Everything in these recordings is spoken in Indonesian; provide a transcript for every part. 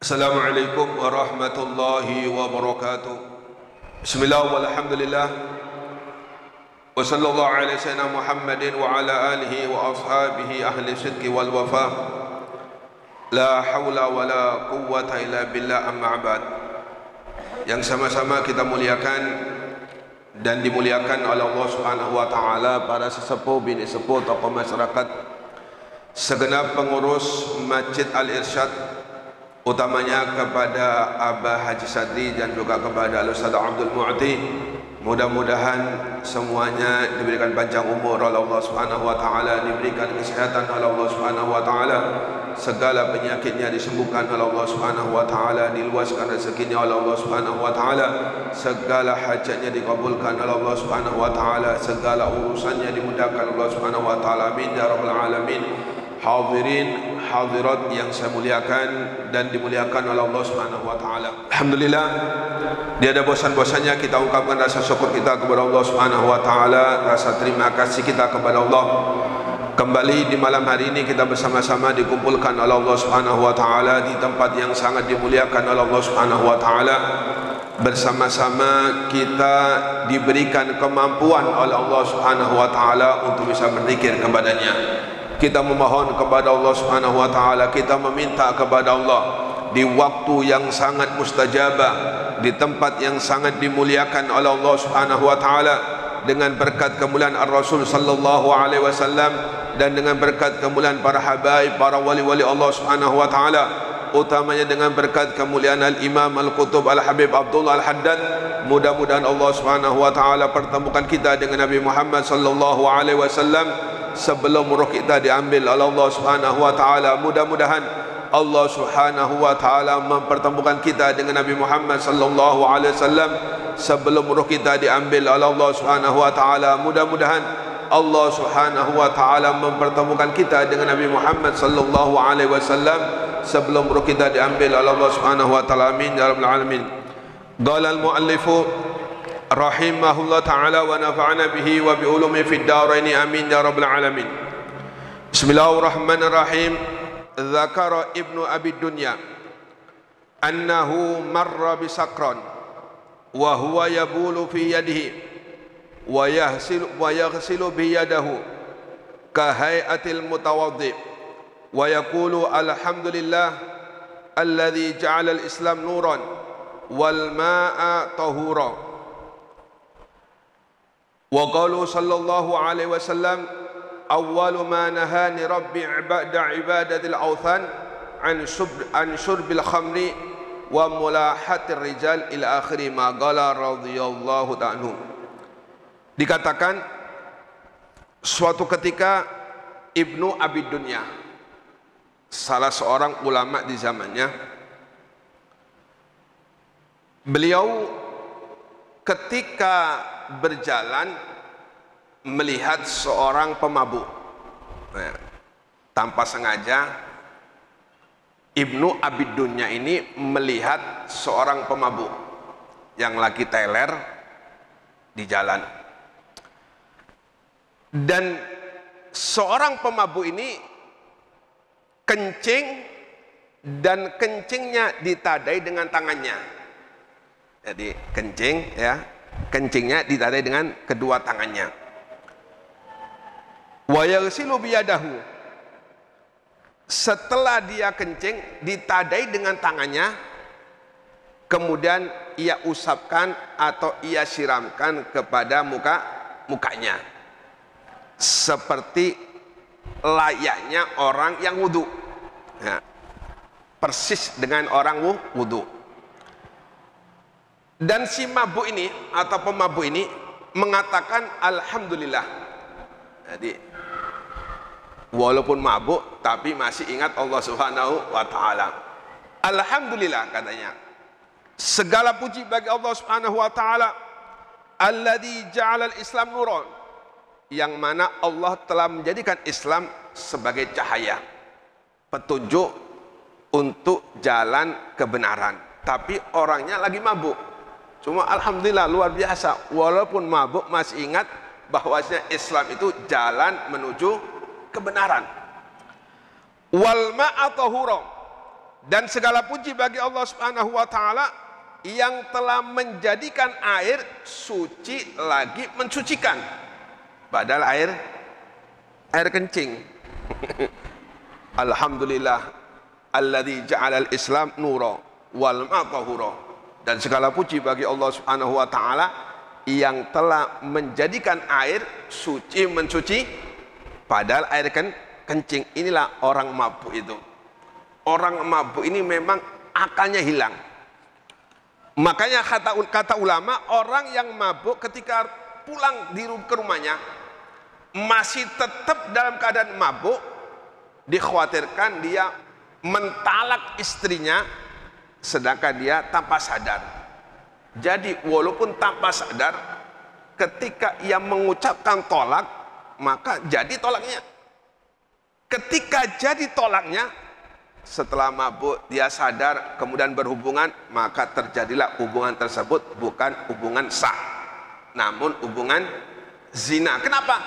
Assalamualaikum warahmatullahi wabarakatuh. Bismillah walhamdulillah wa sallallahu ala sayyidina Muhammadin wa ala alihi wa ashabihi ahli sidqi wal wafa. La hawla wa la quwwata illa billah, amma ba'd. Yang sama-sama kita muliakan dan dimuliakan oleh Allah Subhanahu wa taala, para sesepuh, bini sepuh, tokoh masyarakat, segenap pengurus Masjid Al-Irsyad, utamanya kepada Abah Haji Sadri dan juga kepada Al-Ustaz Abdul Mu'ti. Mudah-mudahan semuanya diberikan panjang umur oleh Allah Subhanahu wa taala, diberikan kesehatan oleh Allah Subhanahu wa taala, segala penyakitnya disembuhkan oleh Allah Subhanahu wa taala, diluaskan rezekinya oleh Allah Subhanahu wa taala, segala hajatnya dikabulkan oleh Allah Subhanahu wa taala, segala urusannya dimudahkan oleh Allah Subhanahu wa taala. Amin ya rabbal alamin. Hadirin hadirat yang saya muliakan dan dimuliakan oleh Allah Subhanahu wa taala. Alhamdulillah, tiada bosan-bosannya kita ungkapkan rasa syukur kita kepada Allah Subhanahu wa taala, rasa terima kasih kita kepada Allah. Kembali di malam hari ini kita bersama-sama dikumpulkan oleh Allah Subhanahu wa taala di tempat yang sangat dimuliakan oleh Allah Subhanahu wa taala. Bersama-sama kita diberikan kemampuan oleh Allah Subhanahu wa taala untuk bisa berzikir kepadanya. Kita memohon kepada Allah Subhanahu wa taala, kita meminta kepada Allah di waktu yang sangat mustajabah, di tempat yang sangat dimuliakan oleh Allah Subhanahu wa taala, dengan berkat kemuliaan Ar-Rasul sallallahu alaihi wasallam dan dengan berkat kemuliaan para habaib, para wali-wali Allah Subhanahu wa taala, utamanya dengan berkat kemuliaan Al-Imam Al-Qutub Al-Habib Abdullah Al-Haddad. Mudah-mudahan Allah Subhanahu wa taala pertemukan kita dengan Nabi Muhammad sallallahu alaihi wasallam sebelum ruh kita diambil oleh Allah Subhanahu wa taala. Mudah-mudahan Allah Subhanahu wa taala mempertemukan kita dengan Nabi Muhammad sallallahu alaihi wasallam sebelum ruh kita diambil oleh Allah Subhanahu wa taala. Mudah-mudahan Allah Subhanahu wa taala mempertemukan kita dengan Nabi Muhammad sallallahu alaihi wasallam sebelum ruh kita diambil oleh Allah Subhanahu wa taala. Amin ya rabbal alamin. Qala al-muallifu rahimahullah ta'ala wa nafa'ana bihi wa bi ulumi fid darain, amin ya rabbal alamin. Bismillahirrahmanirrahim. Dzakara Ibnu Abi Dunya annahu marra bi sakran wa huwa yabulu fi yadihi wa yaghsilu bi yadihi ka hay'atil mutawaddi wa yaqulu alhamdulillah alladhi ja'ala al-islam nuran wal ma'a tahura. Wa qalu sallallahu alaihi wasallam awwalu ma nahani rabbi ibada ibadatil awthan an syurbil khamri wa mulahatir rijal ila akhiri ma qala radhiyallahu ta'ala. Dikatakan suatu ketika Ibnu Abi Dunya, salah seorang ulama di zamannya, beliau ketika berjalan melihat seorang pemabuk. Tanpa sengaja Ibnu Abi Dunya ini melihat seorang pemabuk yang lagi teler di jalan, dan seorang pemabuk ini kencing, dan kencingnya ditadai dengan tangannya. Jadi kencing, ya, kencingnya ditadai dengan kedua tangannya. Wa yaghsilu biyadahu, setelah dia kencing ditadai dengan tangannya, kemudian ia usapkan atau ia siramkan kepada mukanya seperti layaknya orang yang wudu, ya, persis dengan orang wudu. Dan si mabuk ini atau pemabuk ini mengatakan alhamdulillah. Jadi walaupun mabuk tapi masih ingat Allah Subhanahu wa taala. Alhamdulillah, katanya, segala puji bagi Allah Subhanahu wa taala alladzi ja'ala al-islam nuran, yang mana Allah telah menjadikan Islam sebagai cahaya, petunjuk untuk jalan kebenaran. Tapi orangnya lagi mabuk. Cuma alhamdulillah, luar biasa, walaupun mabuk masih ingat bahwasanya Islam itu jalan menuju kebenaran. Wal ma'a tahura, Dan segala puji bagi Allah Subhanahu wa taala yang telah menjadikan air suci lagi mensucikan. Padahal air kencing. Alhamdulillah alladzi ja'alal Islam nura wal ma'tahura. Dan segala puji bagi Allah Subhanahu wa taala yang telah menjadikan air suci mensuci, padahal air kencing. Inilah orang mabuk itu. Orang mabuk ini memang akalnya hilang. Makanya kata ulama, orang yang mabuk ketika pulang ke rumahnya masih tetap dalam keadaan mabuk, dikhawatirkan dia mentalak istrinya sedangkan dia tanpa sadar. Jadi walaupun tanpa sadar, ketika ia mengucapkan tolak, maka jadi tolaknya. Ketika jadi tolaknya, setelah mabuk dia sadar kemudian berhubungan, maka terjadilah hubungan tersebut bukan hubungan sah, namun hubungan zina. Kenapa?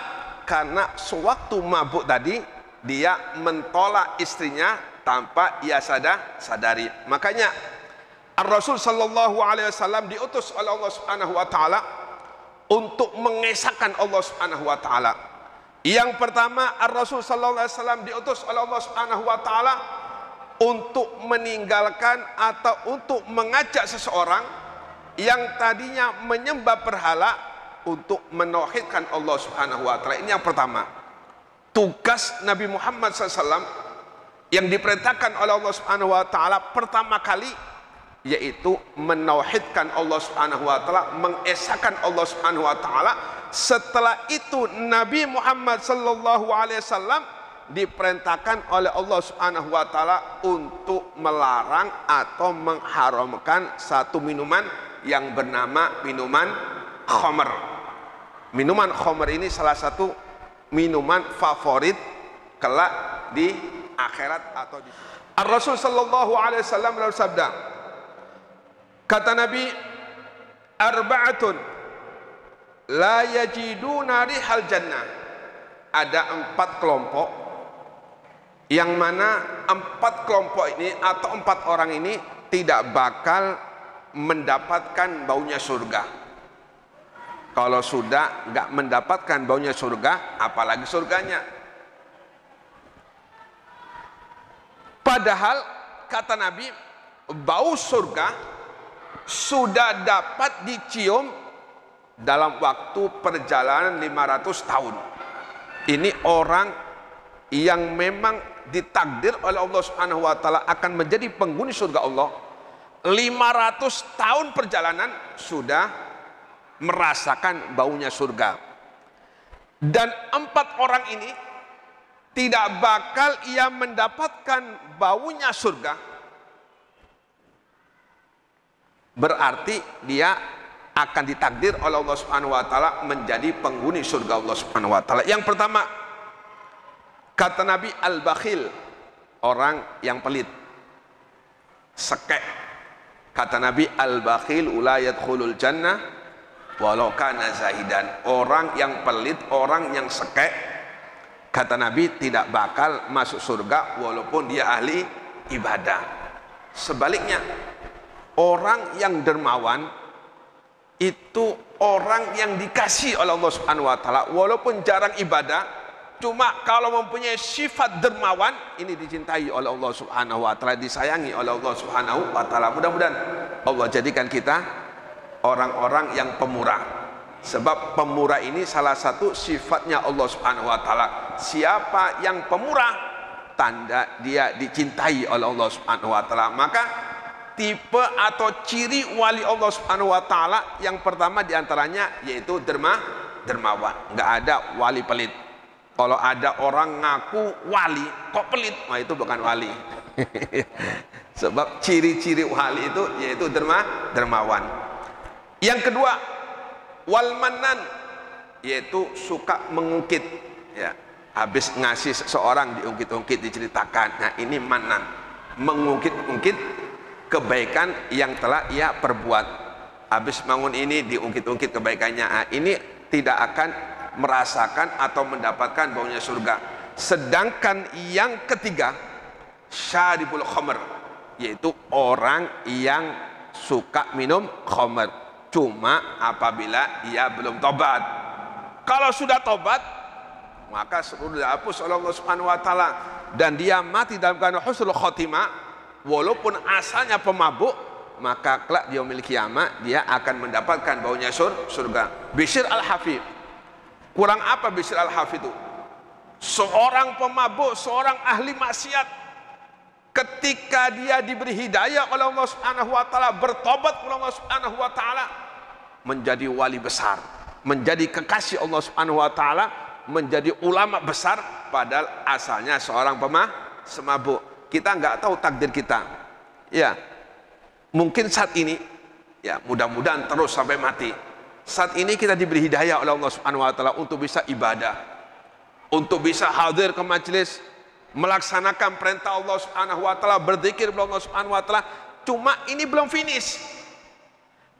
Karena sewaktu mabuk tadi dia mentolak istrinya tanpa ia sadari. Makanya Rasul sallallahu alaihi wasallam diutus oleh Allah Subhanahu wa taala untuk mengesahkan Allah Subhanahu wa taala. Yang pertama, Rasul sallallahu alaihi wasallam diutus oleh Allah Subhanahu wa taala untuk meninggalkan atau untuk mengajak seseorang yang tadinya menyembah berhala untuk menauhidkan Allah Subhanahu wa taala. Ini yang pertama. Tugas Nabi Muhammad SAW yang diperintahkan oleh Allah Subhanahu wa taala pertama kali yaitu menauhidkan Allah Subhanahu wa taala, mengesahkan Allah Subhanahu wa taala. Setelah itu Nabi Muhammad sallallahu alaihi wasallam diperintahkan oleh Allah Subhanahu wa taala untuk melarang atau mengharamkan satu minuman yang bernama minuman khamr. Minuman khamr ini salah satu minuman favorit kelak di akhirat atau di Rasul sallallahu alaihi wasallam bersabda, kata Nabi, arba'atun la yajiduna rihal jannah. Ada 4 kelompok yang mana 4 kelompok ini atau 4 orang ini tidak bakal mendapatkan baunya surga. Kalau sudah nggak mendapatkan baunya surga, apalagi surganya. Padahal kata Nabi, bau surga sudah dapat dicium dalam waktu perjalanan 500 tahun. Ini orang yang memang ditakdir oleh Allah Subhanahu wa taala akan menjadi penghuni surga Allah. 500 tahun perjalanan sudah merasakan baunya surga. Dan 4 orang ini tidak bakal ia mendapatkan baunya surga. Berarti dia akan ditakdir oleh Allah Subhanahu wa taala menjadi penghuni surga Allah Subhanahu wa taala. Yang pertama, kata Nabi, al-bakhil, orang yang pelit, sekek. Kata Nabi, al-bakhil la yadkhulul jannah walau kana zahidan. Orang yang pelit, orang yang sekek, kata Nabi, tidak bakal masuk surga walaupun dia ahli ibadah. Sebaliknya, orang yang dermawan itu orang yang dikasih oleh Allah Subhanahu wa taala walaupun jarang ibadah, cuma kalau mempunyai sifat dermawan ini dicintai oleh Allah Subhanahu wa taala, disayangi oleh Allah Subhanahu wa taala. Mudah-mudahan Allah jadikan kita orang-orang yang pemurah. Sebab pemurah ini salah satu sifatnya Allah Subhanahu wa taala. Siapa yang pemurah, tanda dia dicintai oleh Allah Subhanahu wa taala. Maka tipe atau ciri wali Allah Subhanahu wa taala yang pertama diantaranya yaitu dermawan. Enggak ada wali pelit. Kalau ada orang ngaku wali kok pelit, nah itu bukan wali. Sebab ciri-ciri wali itu yaitu dermawan. Yang kedua, wal manan, yaitu suka mengungkit, ya. Habis ngasih seseorang diungkit-ungkit, diceritakan. Nah, ini manan, mengungkit-ungkit kebaikan yang telah ia perbuat. Habis bangun ini diungkit-ungkit kebaikannya. Nah, ini tidak akan merasakan atau mendapatkan baunya surga. Sedangkan yang ketiga, syaribul khamr, yaitu orang yang suka minum khamr, cuma apabila ia belum tobat. Kalau sudah tobat, maka sudah dihapus oleh Allah Subhanahu wa taala, dan dia mati dalam keadaan husnul khotimah walaupun asalnya pemabuk, maka kelak di yaumil qiyamah dia akan mendapatkan baunya surga. Bishr al-Hafi, kurang apa Bishr al-Hafi itu? Seorang pemabuk, seorang ahli maksiat, ketika dia diberi hidayah oleh Allah Subhanahu wa taala, bertobat kepada Allah Subhanahu wa taala, menjadi wali besar, menjadi kekasih Allah Subhanahu wa taala, menjadi ulama besar, padahal asalnya seorang semabuk. Kita nggak tahu takdir kita. Ya, mungkin saat ini, ya mudah-mudahan terus sampai mati. Saat ini kita diberi hidayah oleh Allah Subhanahu wa taala untuk bisa ibadah, untuk bisa hadir ke majelis, melaksanakan perintah Allah Subhanahu wa taala, berzikir kepada Allah Subhanahu wa taala. Cuma ini belum finish.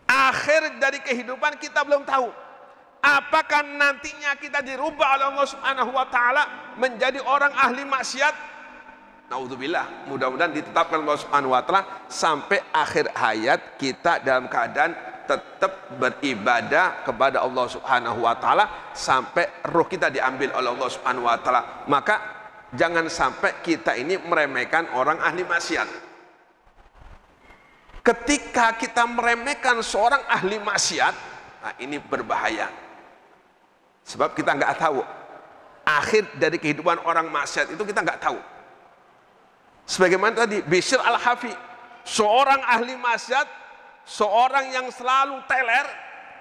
Akhir dari kehidupan kita belum tahu. Apakah nantinya kita dirubah oleh Allah Subhanahu wa taala menjadi orang ahli maksiat? Naudzubillah, mudah-mudahan ditetapkan Allah Subhanahu wa taala sampai akhir hayat kita dalam keadaan tetap beribadah kepada Allah Subhanahu wa taala sampai roh kita diambil oleh Allah Subhanahu wa taala. Maka jangan sampai kita ini meremehkan orang ahli maksiat. Ketika kita meremehkan seorang ahli maksiat, nah ini berbahaya. Sebab kita nggak tahu akhir dari kehidupan orang maksiat itu, kita nggak tahu. Sebagaimana tadi Bishr al-Hafi, seorang ahli maksiat, seorang yang selalu teler,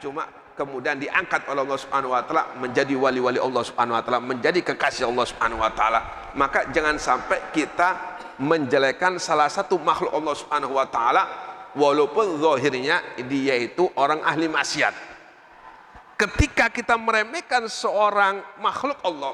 cuma kemudian diangkat oleh Allah Subhanahu wa taala menjadi wali-wali Allah Subhanahu wa taala, menjadi kekasih Allah Subhanahu wa taala. Maka jangan sampai kita menjelekkan salah satu makhluk Allah Subhanahu wa taala walaupun zahirnya dia itu orang ahli maksiat. Ketika kita meremehkan seorang makhluk Allah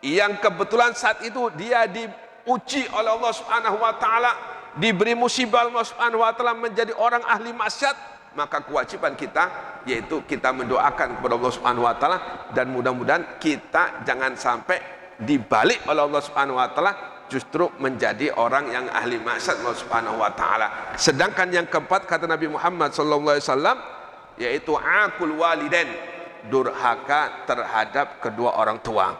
yang kebetulan saat itu dia diuji oleh Allah Subhanahu wa taala, diberi musibah Allah Subhanahu wa taala menjadi orang ahli maksiat, maka kewajiban kita yaitu kita mendoakan kepada Allah Subhanahu wa taala, dan mudah-mudahan kita jangan sampai dibalik oleh Allah Subhanahu wa taala justru menjadi orang yang ahli maksiat Allah Subhanahu wa taala. Sedangkan yang keempat kata Nabi Muhammad sallallahu alaihi wasallam yaitu aqul walidain, durhaka terhadap kedua orang tua.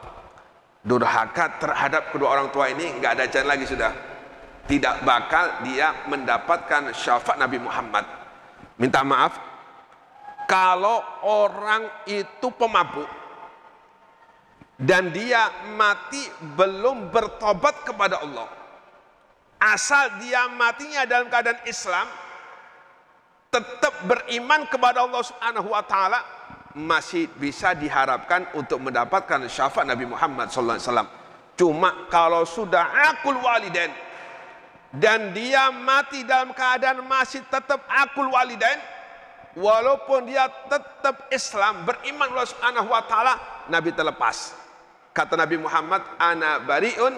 Durhaka terhadap kedua orang tua ini nggak ada jalan lagi sudah. Tidak bakal dia mendapatkan syafaat Nabi Muhammad. Minta maaf, kalau orang itu pemabuk dan dia mati belum bertobat kepada Allah, asal dia matinya dalam keadaan Islam, tetap beriman kepada Allah Subhanahu wa taala, masih bisa diharapkan untuk mendapatkan syafaat Nabi Muhammad sallallahu alaihi wasallam. Cuma kalau sudah aqul walidain dan dia mati dalam keadaan masih tetap aqul walidain, walaupun dia tetap Islam, beriman Allah Subhanahu wa taala, Nabi terlepas. Kata Nabi Muhammad, ana bariun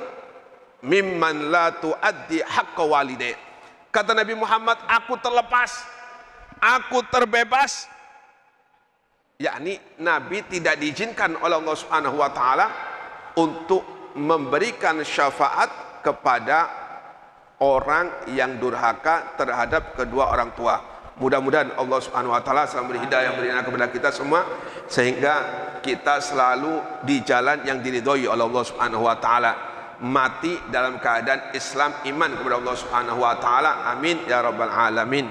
mimman la tuaddi haqqa walidain. Kata Nabi Muhammad, aku terlepas, aku terbebas, yakni Nabi tidak diizinkan oleh Allah Subhanahu wa taala untuk memberikan syafaat kepada orang yang durhaka terhadap kedua orang tua. Mudah-mudahan Allah Subhanahu wa taala selalu beri hidayah, beri kepada kita semua sehingga kita selalu di jalan yang diridhoi oleh Allah Subhanahu wa taala, mati dalam keadaan Islam, iman kepada Allah Subhanahu wa taala. Amin ya rabbal alamin.